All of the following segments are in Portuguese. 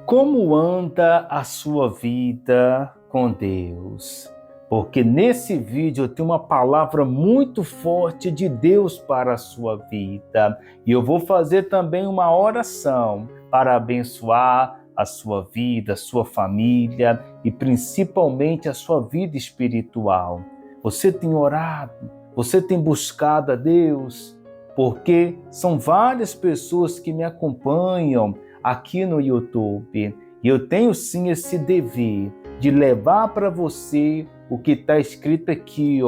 Como anda a sua vida com Deus? Porque nesse vídeo eu tenho uma palavra muito forte de Deus para a sua vida. E eu vou fazer também uma oração para abençoar a sua vida, a sua família e principalmente a sua vida espiritual. Você tem orado? Você tem buscado a Deus? Porque são várias pessoas que me acompanham aqui no YouTube. E eu tenho sim esse dever de levar para você o que está escrito aqui,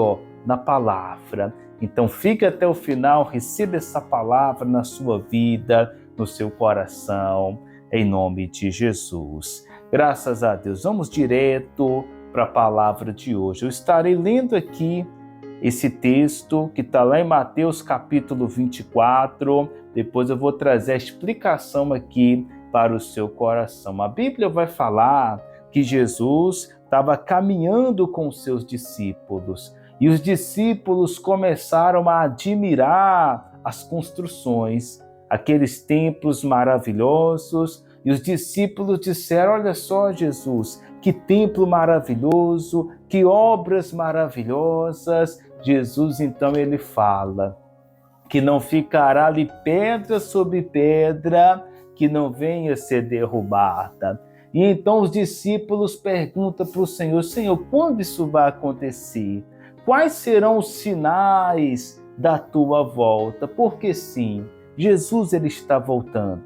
na palavra. Então fique até o final, receba essa palavra na sua vida, no seu coração, em nome de Jesus. Graças a Deus. Vamos direto para a palavra de hoje. Eu estarei lendo aqui esse texto que está lá em Mateus capítulo 24, depois eu vou trazer a explicação aqui para o seu coração. A Bíblia vai falar que Jesus estava caminhando com os seus discípulos e os discípulos começaram a admirar as construções, aqueles templos maravilhosos, e os discípulos disseram: olha só, Jesus, que templo maravilhoso, que obras maravilhosas. Jesus, então, ele fala que não ficará ali pedra sobre pedra que não venha a ser derrubada. E então os discípulos perguntam para o Senhor: Senhor, quando isso vai acontecer? Quais serão os sinais da tua volta? Porque sim, Jesus ele está voltando.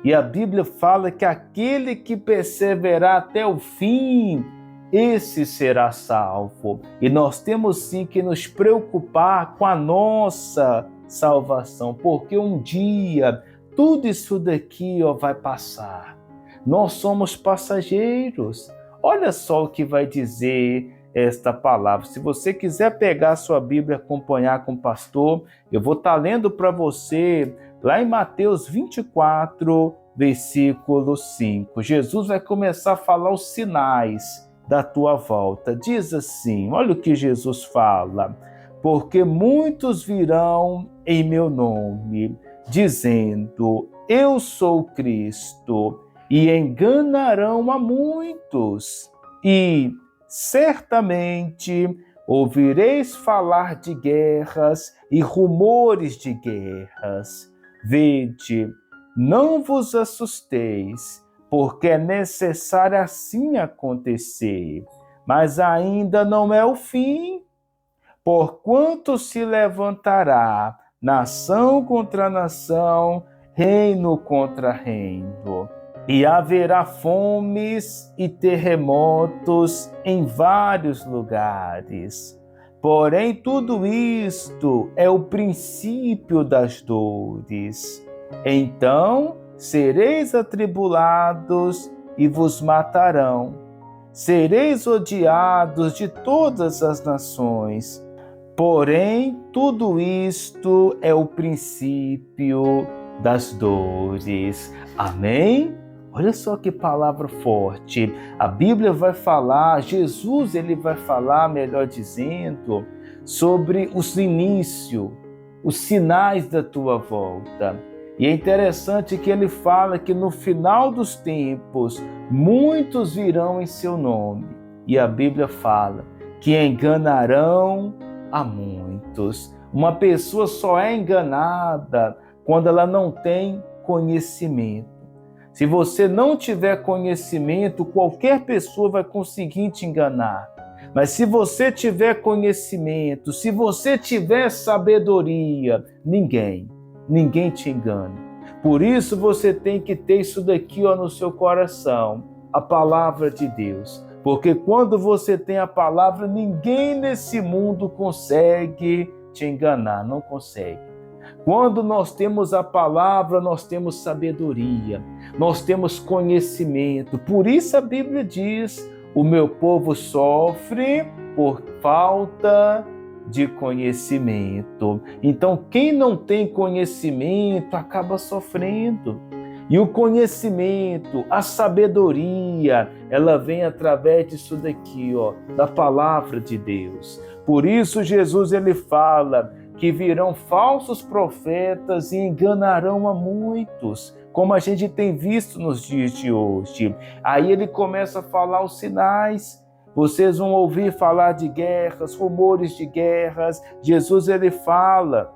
E a Bíblia fala que aquele que perseverar até o fim, esse será salvo. E nós temos sim que nos preocupar com a nossa salvação, porque um dia tudo isso daqui vai passar. Nós somos passageiros. Olha só o que vai dizer esta palavra. Se você quiser pegar a sua Bíblia e acompanhar com o pastor, eu vou estar lendo para você lá em Mateus 24, versículo 5. Jesus vai começar a falar os sinais da tua volta. Diz assim, olha o que Jesus fala: porque muitos virão em meu nome, dizendo, eu sou Cristo, e enganarão a muitos. E certamente ouvireis falar de guerras e rumores de guerras. Vede, não vos assusteis, porque é necessário assim acontecer, mas ainda não é o fim. Porquanto se levantará nação contra nação, reino contra reino, e haverá fomes e terremotos em vários lugares. Porém, tudo isto é o princípio das dores. Então sereis atribulados e vos matarão. Sereis odiados de todas as nações. Porém, tudo isto é o princípio das dores. Amém? Olha só que palavra forte. A Bíblia vai falar, Jesus ele vai falar, melhor dizendo, sobre os inícios, os sinais da tua volta. E é interessante que ele fala que no final dos tempos, muitos virão em seu nome. E a Bíblia fala que enganarão a muitos. Uma pessoa só é enganada quando ela não tem conhecimento. Se você não tiver conhecimento, qualquer pessoa vai conseguir te enganar. Mas se você tiver conhecimento, se você tiver sabedoria, ninguém te engana. Por isso você tem que ter isso daqui no seu coração, a palavra de Deus. Porque quando você tem a palavra, ninguém nesse mundo consegue te enganar, não consegue. Quando nós temos a palavra, nós temos sabedoria, nós temos conhecimento. Por isso a Bíblia diz, o meu povo sofre por falta de conhecimento. Então, quem não tem conhecimento acaba sofrendo. E o conhecimento, a sabedoria, ela vem através disso daqui, da palavra de Deus. Por isso Jesus ele fala que virão falsos profetas e enganarão a muitos. como a gente tem visto nos dias de hoje. Aí ele começa a falar os sinais. Vocês vão ouvir falar de guerras, rumores de guerras. Jesus, ele fala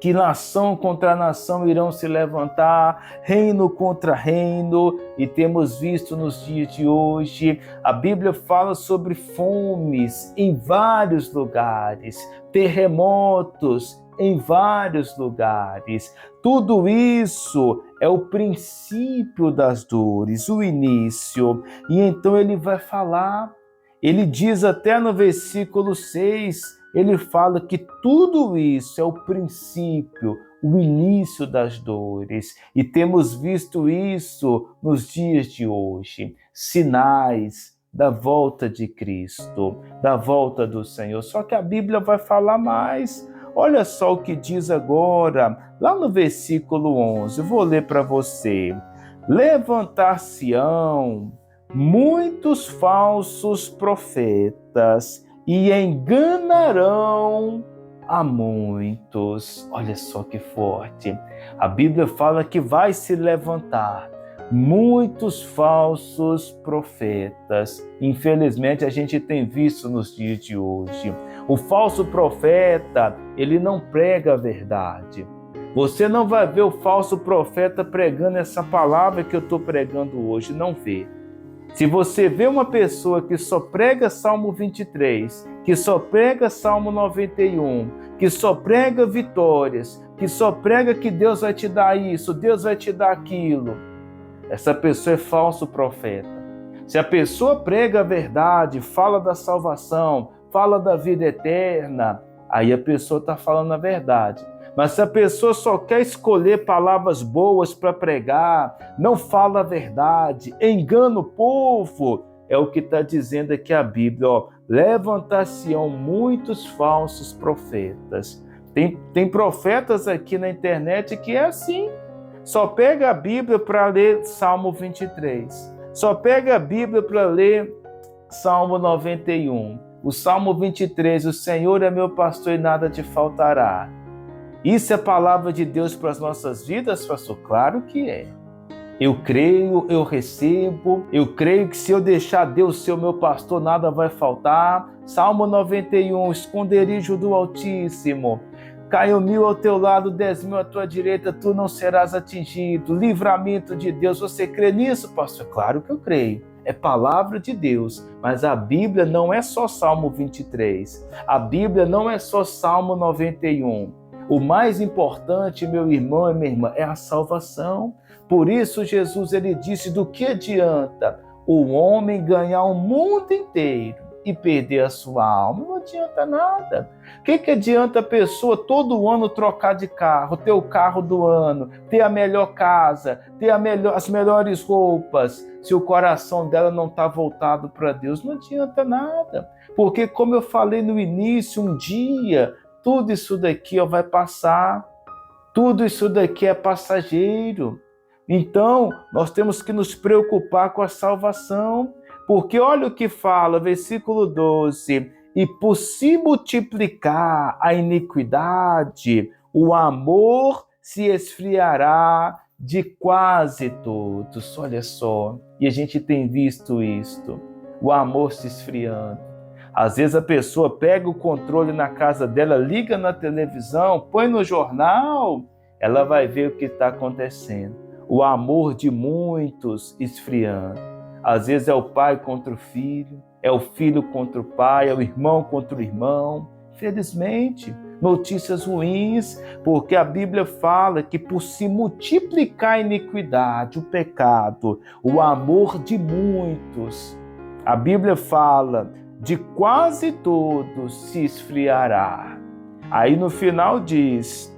que nação contra nação irão se levantar, reino contra reino, e temos visto nos dias de hoje, a Bíblia fala sobre fomes em vários lugares, terremotos em vários lugares. Tudo isso é o princípio das dores, o início. E então ele vai falar, ele diz até no versículo 6, ele fala que tudo isso é o princípio, o início das dores. E temos visto isso nos dias de hoje. Sinais da volta de Cristo, da volta do Senhor. Só que a Bíblia vai falar mais. Olha só o que diz agora, lá no versículo 11. Eu vou ler para você. Levantar-se-ão muitos falsos profetas e enganarão a muitos. Olha só que forte. A Bíblia fala que vai se levantar muitos falsos profetas. Infelizmente, a gente tem visto nos dias de hoje. O falso profeta, ele não prega a verdade. Você não vai ver o falso profeta pregando essa palavra que eu estou pregando hoje, não vê. Se você vê uma pessoa que só prega Salmo 23, que só prega Salmo 91, que só prega vitórias, que só prega que Deus vai te dar isso, Deus vai te dar aquilo, essa pessoa é falso profeta. Se a pessoa prega a verdade, fala da salvação, fala da vida eterna, aí a pessoa está falando a verdade. Mas se a pessoa só quer escolher palavras boas para pregar, não fala a verdade, engana o povo, é o que está dizendo aqui a Bíblia. Levantar-se-ão muitos falsos profetas. Tem profetas aqui na internet que é assim. Só pega a Bíblia para ler Salmo 23. Só pega a Bíblia para ler Salmo 91. O Salmo 23, o Senhor é meu pastor e nada te faltará. Isso é palavra de Deus para as nossas vidas, pastor? Claro que é. Eu creio, eu recebo, eu creio que se eu deixar Deus ser o meu pastor, nada vai faltar. Salmo 91, esconderijo do Altíssimo. Caiu 1000 ao teu lado, 10.000 à tua direita, tu não serás atingido. Livramento de Deus, você crê nisso, pastor? Claro que eu creio. É palavra de Deus, mas a Bíblia não é só Salmo 23. A Bíblia não é só Salmo 91. O mais importante, meu irmão e minha irmã, é a salvação. Por isso Jesus ele disse: do que adianta o homem ganhar o mundo inteiro e perder a sua alma? Não adianta nada. O que adianta a pessoa todo ano trocar de carro, ter o carro do ano, ter a melhor casa, ter as melhores roupas, se o coração dela não está voltado para Deus? Não adianta nada. Porque, como eu falei no início, um dia tudo isso daqui vai passar, tudo isso daqui é passageiro. Então, nós temos que nos preocupar com a salvação, porque olha o que fala, versículo 12, e por se multiplicar a iniquidade, o amor se esfriará de quase todos. Olha só, e a gente tem visto isto, o amor se esfriando. Às vezes a pessoa pega o controle na casa dela, liga na televisão, põe no jornal, ela vai ver o que está acontecendo. O amor de muitos esfriando. Às vezes é o pai contra o filho, é o filho contra o pai, é o irmão contra o irmão. Infelizmente, notícias ruins, porque a Bíblia fala que por se multiplicar a iniquidade, o pecado, o amor de muitos, a Bíblia fala de quase todos se esfriará. Aí no final diz,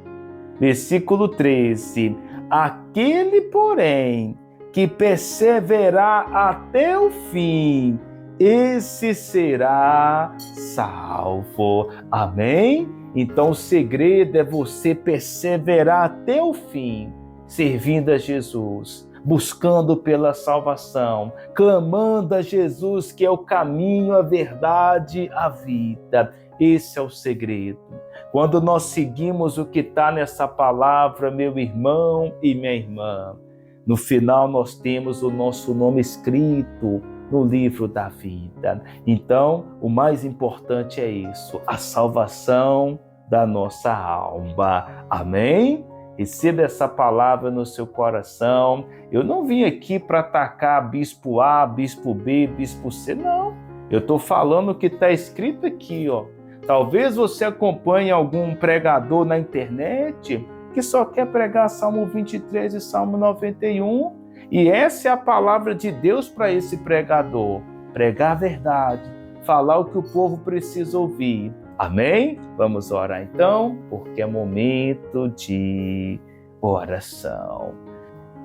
versículo 13, aquele, porém, que perseverar até o fim, esse será salvo. Amém? Então o segredo é você perseverar até o fim, servindo a Jesus, buscando pela salvação, clamando a Jesus que é o caminho, a verdade, a vida. Esse é o segredo. Quando nós seguimos o que está nessa palavra, meu irmão e minha irmã, No final, nós temos o nosso nome escrito no livro da vida. Então, o mais importante é isso, a salvação da nossa alma. Amém? Receba essa palavra no seu coração. Eu não vim aqui para atacar bispo A, bispo B, bispo C, não. Eu estou falando o que está escrito aqui, ó. Talvez você acompanhe algum pregador na internet que só quer pregar Salmo 23 e Salmo 91, e essa é a palavra de Deus para esse pregador. Pregar a verdade, falar o que o povo precisa ouvir. Amém? Vamos orar então, porque é momento de oração.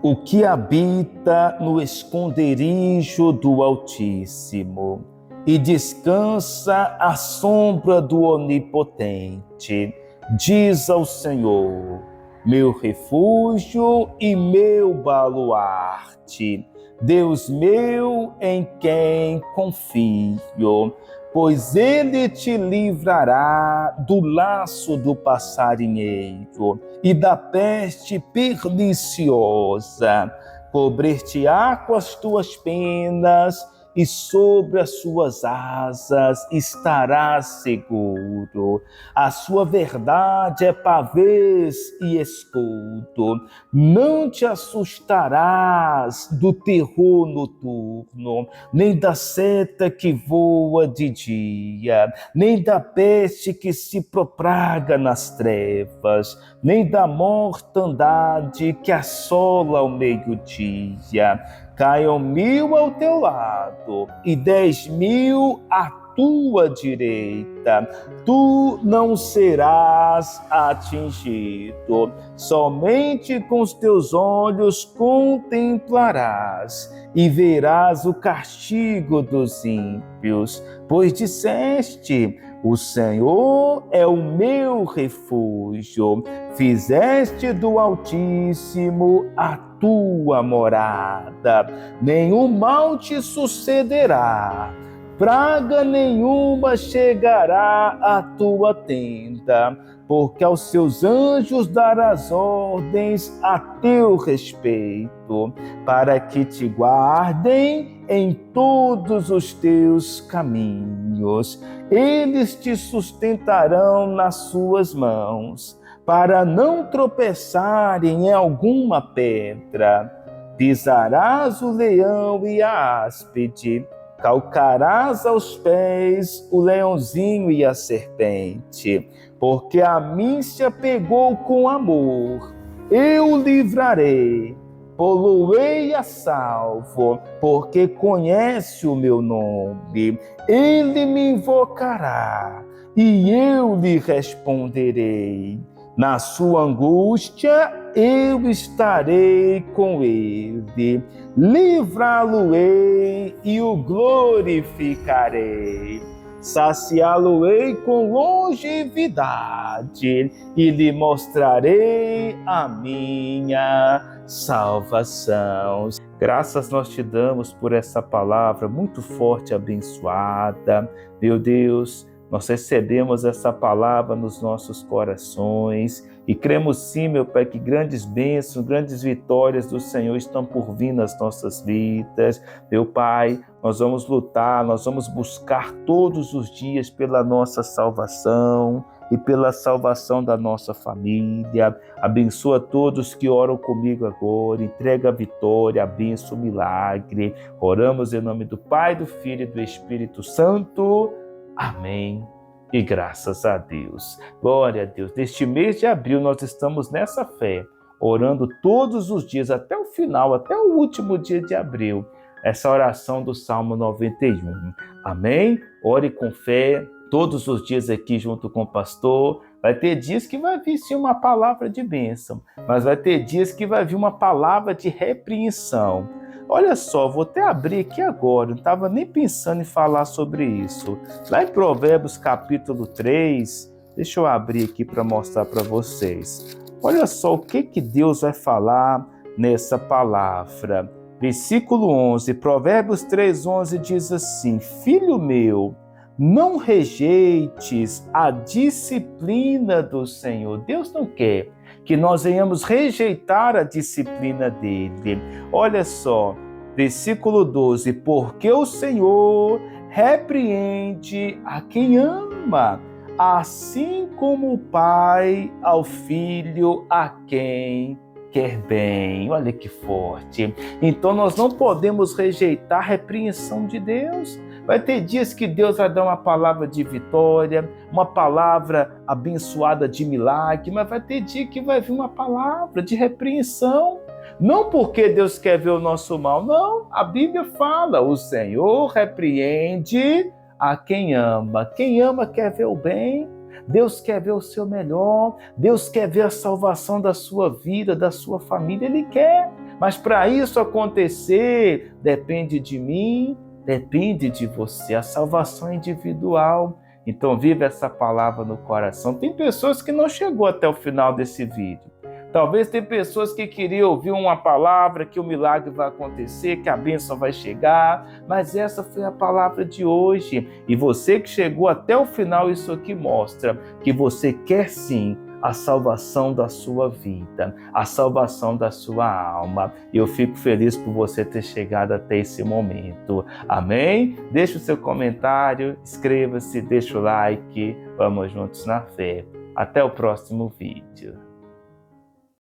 O que habita no esconderijo do Altíssimo e descansa à sombra do Onipotente, diz ao Senhor, meu refúgio e meu baluarte, Deus meu em quem confio, pois ele te livrará do laço do passarinheiro e da peste perniciosa. Cobrir-te-á com as tuas penas e sobre as suas asas estarás seguro. A sua verdade é pavês e escudo. Não te assustarás do terror noturno, nem da seta que voa de dia, nem da peste que se propaga nas trevas, nem da mortandade que assola ao meio-dia. Caiam 1000 ao teu lado e 10.000 à tua direita, tu não serás atingido. Somente com os teus olhos contemplarás e verás o castigo dos ímpios, pois disseste, o Senhor é o meu refúgio, fizeste do Altíssimo a tua morada. Nenhum mal te sucederá, praga nenhuma chegará à tua tenda, porque aos seus anjos darás ordens a teu respeito, para que te guardem em todos os teus caminhos. Eles te sustentarão nas suas mãos, para não tropeçarem em alguma pedra. Pisarás o leão e a áspide, calcarás aos pés o leãozinho e a serpente, porque a mim se apegou com amor, eu o livrarei, pô-lo-ei a salvo, porque conhece o meu nome, ele me invocará e eu lhe responderei. Na sua angústia eu estarei com ele, livrá-lo-ei e o glorificarei. Saciá-lo-ei com longevidade e lhe mostrarei a minha salvação. Graças nós te damos por essa palavra muito forte e abençoada. Meu Deus, nós recebemos essa palavra nos nossos corações e cremos sim, meu Pai, que grandes bênçãos, grandes vitórias do Senhor estão por vir nas nossas vidas. Meu Pai, nós vamos lutar, nós vamos buscar todos os dias pela nossa salvação e pela salvação da nossa família. Abençoa todos que oram comigo agora, entrega a vitória, a bênção, o milagre. Oramos em nome do Pai, do Filho e do Espírito Santo. Amém. E graças a Deus. Glória a Deus. Neste mês de abril nós estamos nessa fé, orando todos os dias, até o final, até o último dia de abril, essa oração do Salmo 91. Amém? Ore com fé, todos os dias aqui junto com o pastor. Vai ter dias que vai vir sim uma palavra de bênção, mas vai ter dias que vai vir uma palavra de repreensão. Olha só, vou até abrir aqui agora, não estava nem pensando em falar sobre isso. Lá em Provérbios capítulo 3, deixa eu abrir aqui para mostrar para vocês. Olha só o que Deus vai falar nessa palavra. Versículo 11, Provérbios 3:11 diz assim: Filho meu, não rejeites a disciplina do Senhor. Deus não quer que nós venhamos rejeitar a disciplina dele. Olha só, versículo 12, porque o Senhor repreende a quem ama, assim como o pai ao filho a quem quer bem. Olha que forte. Então nós não podemos rejeitar a repreensão de Deus. Vai ter dias que Deus vai dar uma palavra de vitória, uma palavra abençoada de milagre, mas vai ter dia que vai vir uma palavra de repreensão. Não porque Deus quer ver o nosso mal, não. A Bíblia fala, o Senhor repreende a quem ama. Quem ama quer ver o bem. Deus quer ver o seu melhor, Deus quer ver a salvação da sua vida, da sua família, Ele quer. Mas para isso acontecer, depende de mim, depende de você. A salvação é individual. Então viva essa palavra no coração. Tem pessoas que não chegou até o final desse vídeo. Talvez tem pessoas que queriam ouvir uma palavra, que o milagre vai acontecer, que a bênção vai chegar, mas essa foi a palavra de hoje. E você que chegou até o final, isso aqui mostra que você quer sim a salvação da sua vida, a salvação da sua alma. E eu fico feliz por você ter chegado até esse momento. Amém? Deixe o seu comentário, inscreva-se, deixa o like. Vamos juntos na fé. Até o próximo vídeo.